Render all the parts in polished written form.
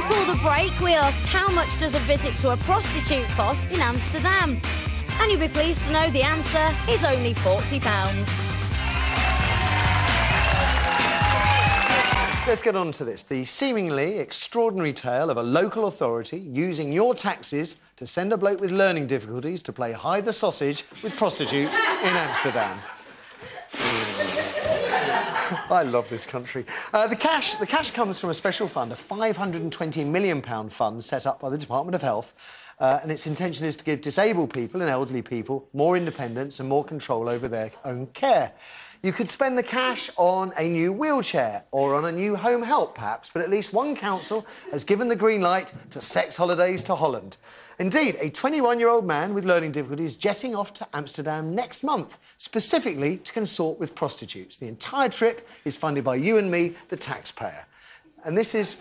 Before the break, we asked how much does a visit to a prostitute cost in Amsterdam? And you'll be pleased to know the answer is only £40. Let's get on to this. The seemingly extraordinary tale of a local authority using your taxes to send a bloke with learning difficulties to play hide the sausage with prostitutes in Amsterdam. I love this country. The cash comes from a special fund, a £520 million fund set up by the Department of Health, and its intention is to give disabled people and elderly people more independence and more control over their own care. You could spend the cash on a new wheelchair or on a new home help, perhaps, but at least one council has given the green light to sex holidays to Holland. Indeed, a 21-year-old man with learning difficulties jetting off to Amsterdam next month, specifically to consort with prostitutes. The entire trip is funded by you and me, the taxpayer. And this is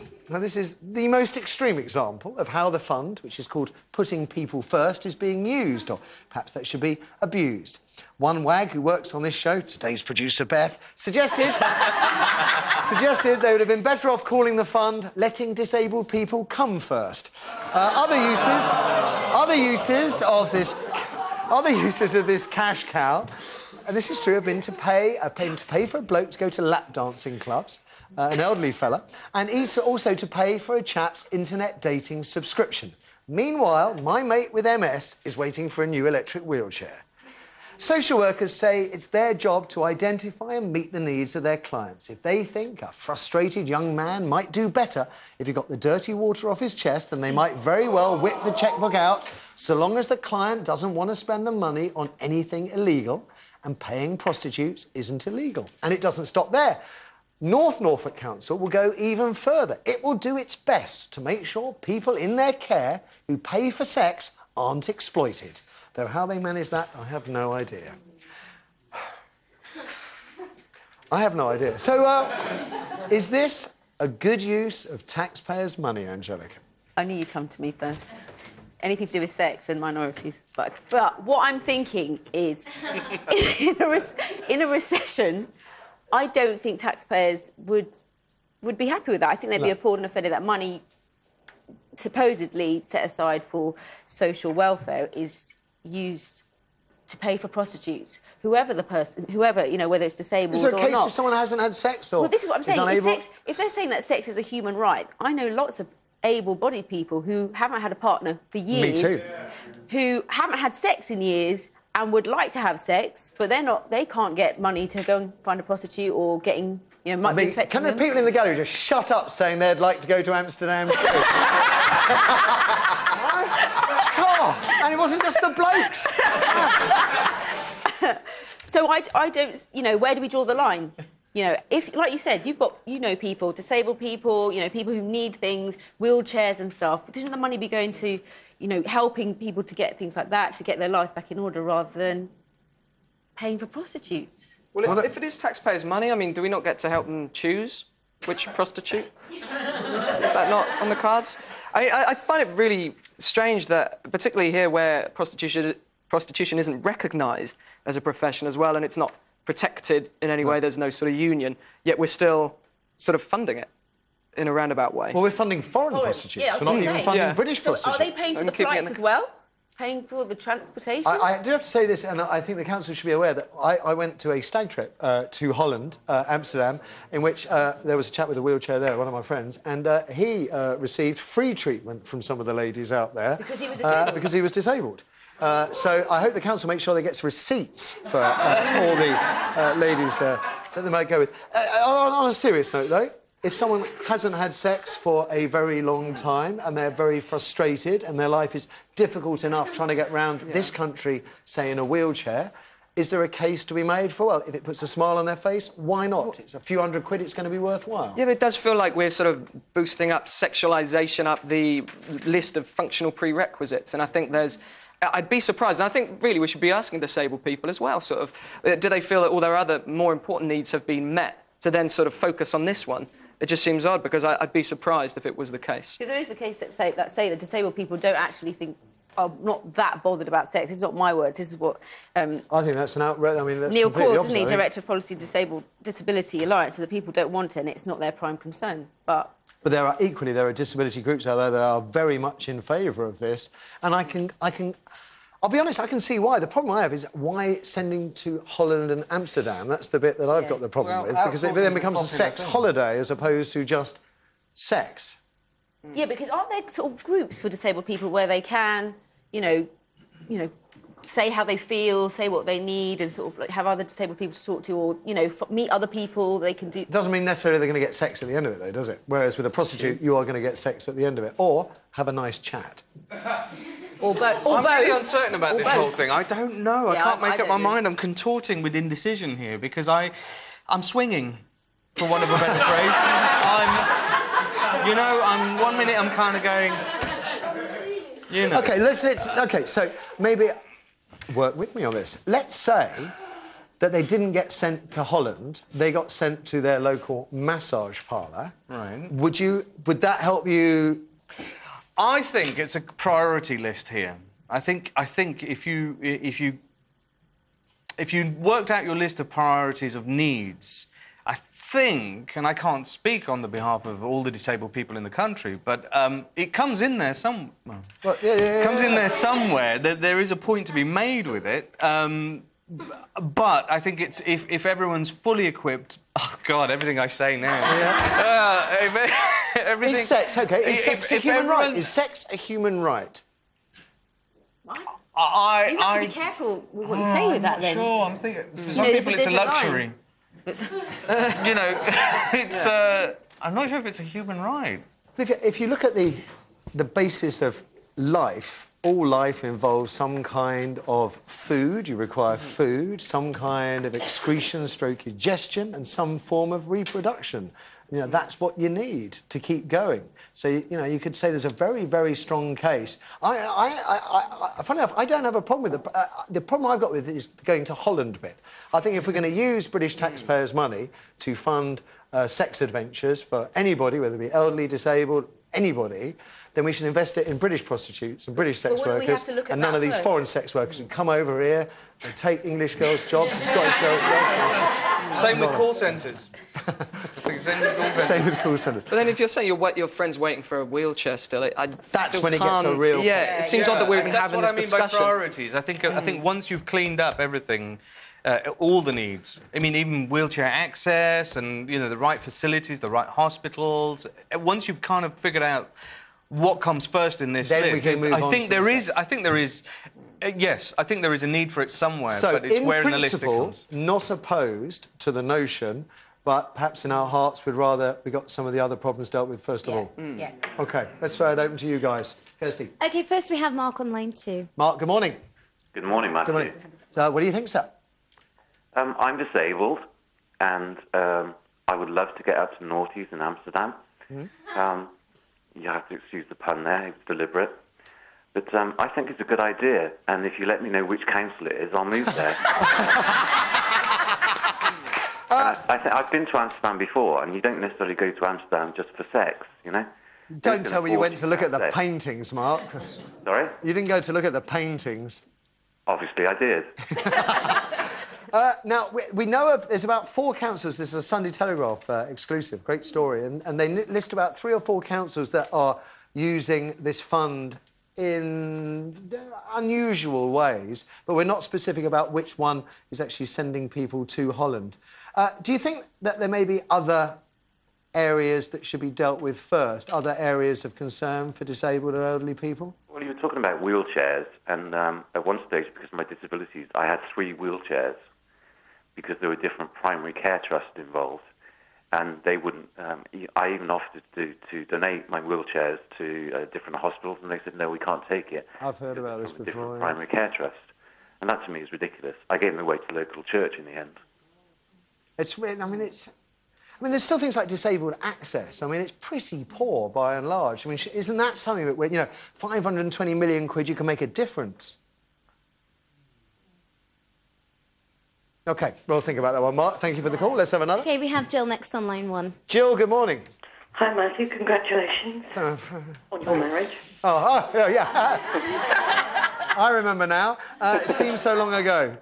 the most extreme example of how the fund, which is called Putting People First, is being used, or perhaps that should be abused. One wag who works on this show, today's producer Beth, suggested they would have been better off calling the fund Letting Disabled People Come First. Other uses of this cash cow, and this is true, have been to pay for a bloke to go to lap dancing clubs, an elderly fella, and also to pay for a chap's internet dating subscription. Meanwhile, my mate with MS is waiting for a new electric wheelchair. Social workers say it's their job to identify and meet the needs of their clients. If they think a frustrated young man might do better if he got the dirty water off his chest, then they might very well whip the chequebook out, so long as the client doesn't want to spend the money on anything illegal, and paying prostitutes isn't illegal. And it doesn't stop there. North Norfolk Council will go even further. It will do its best to make sure people in their care who pay for sex aren't exploited. Though how they manage that, I have no idea. I have no idea. So, is this a good use of taxpayers' money, Angelica? I knew you'd come to me first. Anything to do with sex and minorities. But what I'm thinking is, in a recession, I don't think taxpayers would be happy with that. I think they'd be appalled and offended that money supposedly set aside for social welfare is used to pay for prostitutes, whoever, you know, whether it's disabled or not. Is there a case if someone hasn't had sex or... Well, this is what I'm saying. If they're saying that sex is a human right, I know lots of able-bodied people who haven't had a partner for years... Me too. ...who haven't had sex in years and would like to have sex, but they can't get money to go and find a prostitute or getting, you know, might be infecting Can the people in the gallery just shut up saying they'd like to go to Amsterdam too? God, and it wasn't just the blokes. So I don't, you know, where do we draw the line? You know, if, like you said, you've got, you know, people, disabled people, you know, people who need things, wheelchairs and stuff. Shouldn't the money be going to, you know, helping people to get things like that, to get their lives back in order, rather than paying for prostitutes? Well, if it is taxpayers' money, I mean, do we not get to help them choose which prostitute? Is that not on the cards? I find it really strange that, particularly here where prostitution isn't recognised as a profession as well, and it's not protected in any way, there's no sort of union, yet we're still sort of funding it in a roundabout way. Well, we're funding foreign prostitutes. Yeah, we're not even funding British prostitutes. Are they paying for the flights as well? Paying for the transportation? I do have to say this, and I think the council should be aware that I went to a stag trip to Holland, Amsterdam, in which there was a chap with a wheelchair there, one of my friends, and he received free treatment from some of the ladies out there. Because he was disabled? Because he was disabled. So I hope the council makes sure they get receipts for all the ladies that they might go with. On a serious note, though, if someone hasn't had sex for a very long time and they're very frustrated and their life is difficult enough trying to get round this country, say, in a wheelchair, is there a case to be made for, well, if it puts a smile on their face, why not? It's a few £100, it's going to be worthwhile. Yeah, but it does feel like we're sort of boosting up sexualisation, up the list of functional prerequisites, and I think there's... I'd be surprised, and I think, really, we should be asking disabled people as well, sort of, do they feel that all their other more important needs have been met to then sort of focus on this one? It just seems odd, because I'd be surprised if it was the case. Because there is the case that say that disabled people don't actually think, are not that bothered about sex. This is not my words, this is what... I think that's an outrage. I mean, that's Neil completely Cord, opposite, isn't he, Director of Policy Disability Alliance, so the people don't want it and it's not their prime concern, but... But there are disability groups out there that are very much in favour of this, and I'll be honest, I can see why. The problem I have is why sending to Holland and Amsterdam. That's the bit that I've got the problem with, because it then becomes a sex holiday as opposed to just sex. Yeah, because aren't there sort of groups for disabled people where they can, you know, say how they feel, say what they need, and sort of like have other disabled people to talk to, or meet other people they can do. It doesn't mean necessarily they're going to get sex at the end of it, though, does it? Whereas with a prostitute, you are going to get sex at the end of it, or have a nice chat. Or both. I'm really uncertain about this whole thing. I don't know. Yeah, I can't make up my know. mind. I'm contorting with indecision here because I'm swinging, for want of a better phrase. I'm 1 minute I'm kind of going, OK, so maybe work with me on this. Let's say that they didn't get sent to Holland, they got sent to their local massage parlour. Right. Would that help you? I think it's a priority list here. I think if you worked out your list of priorities of needs, I think, and I can't speak on the behalf of all the disabled people in the country, but it comes in there somewhere. Well, comes in there somewhere. There is a point to be made with it. But I think it's if everyone's fully equipped. Oh God, everything I say now. Everything. Is sex okay? Is sex a human right? Is sex a human right? You have to be careful with what you say with that, then. Sure, I'm thinking. For some people, it's a luxury. I'm not sure if it's a human right. If you look at the basis of life, all life involves some kind of food. You require food, some kind of excretion, stroke digestion, and some form of reproduction. That's what you need to keep going. So, you could say there's a very, very strong case. Funny enough, I don't have a problem with it. The problem I've got with it is going to Holland bit. I think if we're going to use British taxpayers' money to fund sex adventures for anybody, whether it be elderly, disabled, anybody, then we should invest it in British prostitutes and British sex workers, and none of these foreign sex workers who come over here and take English girls' jobs and Scottish girls' jobs. Same with call centres. Same with call centres. But then if you're saying your friend's waiting for a wheelchair still, that's when it gets a real... Yeah, it seems odd that we're even having this discussion. That's what I mean by priorities. I think once you've cleaned up everything, all the needs, I mean, even wheelchair access and, the right facilities, the right hospitals, once you've kind of figured out what comes first in this list, we can move on to I think there is a need for it somewhere, so but it's where in the list it comes. Not opposed to the notion, but perhaps in our hearts we'd rather we got some of the other problems dealt with first of all. Yeah. OK, let's throw it open to you guys. Kirsty. OK, first we have Mark on line 2. Mark, good morning. Good morning, Matthew. Good morning. So, what do you think, sir? I'm disabled, and I would love to get out to Naughties in Amsterdam. You have to excuse the pun there, it's deliberate. But I think it's a good idea, and if you let me know which council it is, I'll move there. I've been to Amsterdam before, and you don't necessarily go to Amsterdam just for sex, Don't tell me you went to look at the paintings, Mark. Sorry? You didn't go to look at the paintings. Obviously, I did. Now, we know there's about 4 councils. This is a Sunday Telegraph exclusive, great story, and they list about 3 or 4 councils that are using this fund in unusual ways, but we're not specific about which one is actually sending people to Holland. Do you think that there may be other areas that should be dealt with first, other areas of concern for disabled or elderly people? Well, you were talking about wheelchairs, and at one stage, because of my disabilities, I had 3 wheelchairs because there were different primary care trusts involved, and they wouldn't... I even offered to donate my wheelchairs to different hospitals, and they said, no, we can't take it. I've heard about this before. Different primary care trust. And that, to me, is ridiculous. I gave them away to the local church in the end. It's weird. I mean, there's still things like disabled access. I mean, it's pretty poor by and large. I mean, isn't that something that, 520 million quid, you can make a difference? OK, we'll think about that one. Mark, thank you for the call. Let's have another. OK, we have Jill next on line 1. Jill, good morning. Hi, Matthew. Congratulations on your marriage. Oh, yeah. I remember now. It seems so long ago.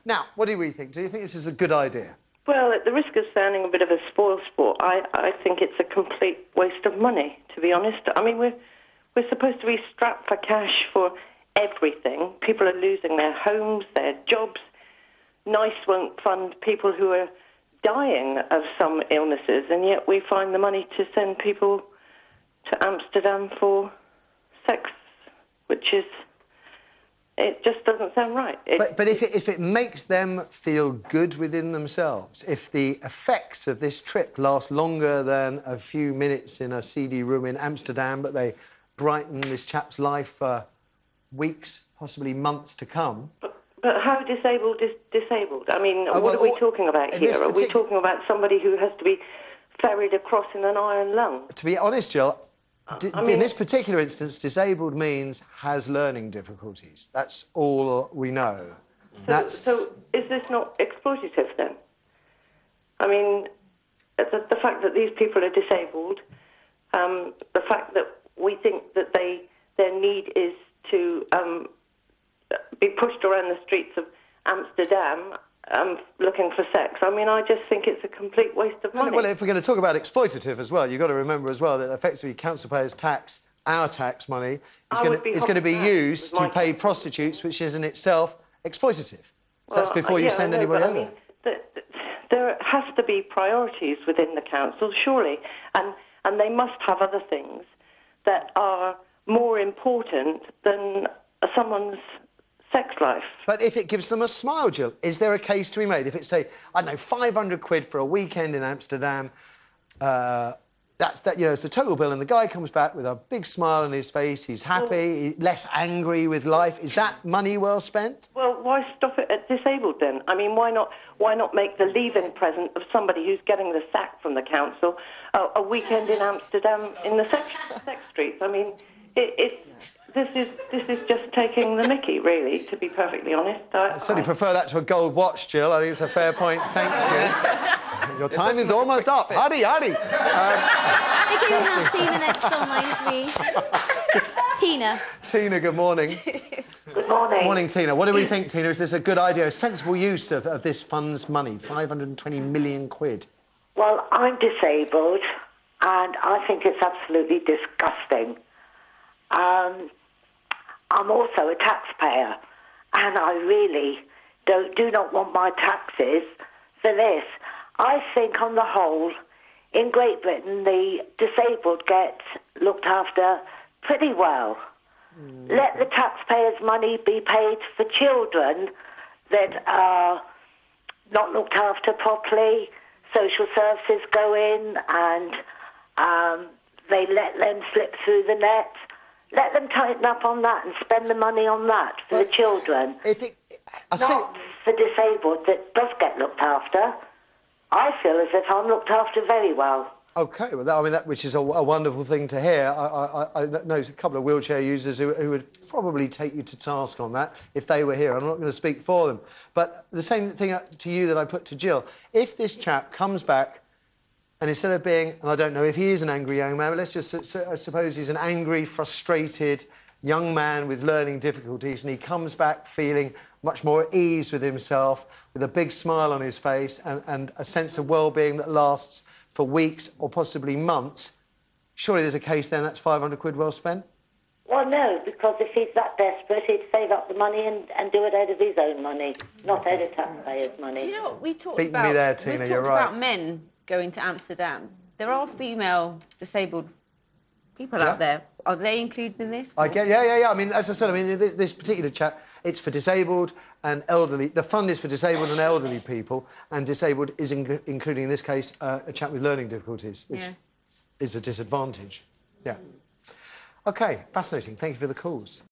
Now, what do we think? Do you think this is a good idea? Well, at the risk of sounding a bit of a spoilsport, I think it's a complete waste of money, to be honest. I mean, we're supposed to be strapped for cash for everything. People are losing their homes, their jobs. NICE won't fund people who are dying of some illnesses, and yet we find the money to send people to Amsterdam for sex, which is... It just doesn't sound right. But if it makes them feel good within themselves, if the effects of this trip last longer than a few minutes in a seedy room in Amsterdam, but they brighten this chap's life for weeks, possibly months to come... But how disabled is disabled? I mean, what are we talking about here? Are we talking about somebody who has to be ferried across in an iron lung? To be honest, Jill, in this particular instance, disabled means has learning difficulties. That's all we know. So is this not exploitative, then? I mean, the fact that these people are disabled, the fact that we think that their need is to... be pushed around the streets of Amsterdam looking for sex. I mean, I just think it's a complete waste of money. Well, if we're going to talk about exploitative as well, you've got to remember as well that effectively council payers' tax, our tax money, is going to be used to pay prostitutes, which is in itself exploitative. So that's before you send anybody over. I mean, there has to be priorities within the council, surely, and they must have other things that are more important than someone's sex life. But if it gives them a smile, Jill, is there a case to be made? If it's, say, I don't know, 500 quid for a weekend in Amsterdam, it's the total bill, and the guy comes back with a big smile on his face, he's happy, less angry with life. Is that money well spent? Well, why stop it at disabled, then? I mean, why not make the leave-in present of somebody who's getting the sack from the council a weekend in Amsterdam in the sex streets? I mean, This is just taking the mickey, really, to be perfectly honest. I certainly prefer that to a gold watch, Jill. I think it's a fair point. Thank you. Your time is almost up. Howdy. Okay, we have Tina next on line 3. Tina. Tina, good morning. Good morning. Morning, Tina. What do we think, Tina? Is this a good idea, a sensible use of this fund's money, 520 million quid? Well, I'm disabled, and I think it's absolutely disgusting. I'm also a taxpayer, and I really do not want my taxes for this. I think, on the whole, in Great Britain, the disabled get looked after pretty well. Let the taxpayers' money be paid for children that are not looked after properly. Social services go in and they let them slip through the net. Let them tighten up on that and spend the money on that for the children. Not for disabled that does get looked after. I feel as if I'm looked after very well. OK, well, which is a wonderful thing to hear. I know a couple of wheelchair users who would probably take you to task on that if they were here. I'm not going to speak for them. But the same thing to you that I put to Jill. If this chap comes back and instead of being, and I don't know if he is an angry young man, but let's just suppose he's an angry, frustrated young man with learning difficulties, and he comes back feeling much more at ease with himself, with a big smile on his face and a sense of well-being that lasts for weeks or possibly months, surely there's a case then that's 500 quid well spent? Well, no, because if he's that desperate, he'd save up the money and do it out of his own money, not out of taxpayers' money. Do you know what we talked Beating about? Me there, Tina, you're right. We talked about men going to Amsterdam. There are female disabled people out there. Are they included in this? Yeah. I mean, as I said, this particular chap, it's for disabled and elderly. The fund is for disabled and elderly people, and disabled is including, in this case, a chap with learning difficulties, which is a disadvantage. Yeah. OK, fascinating. Thank you for the calls.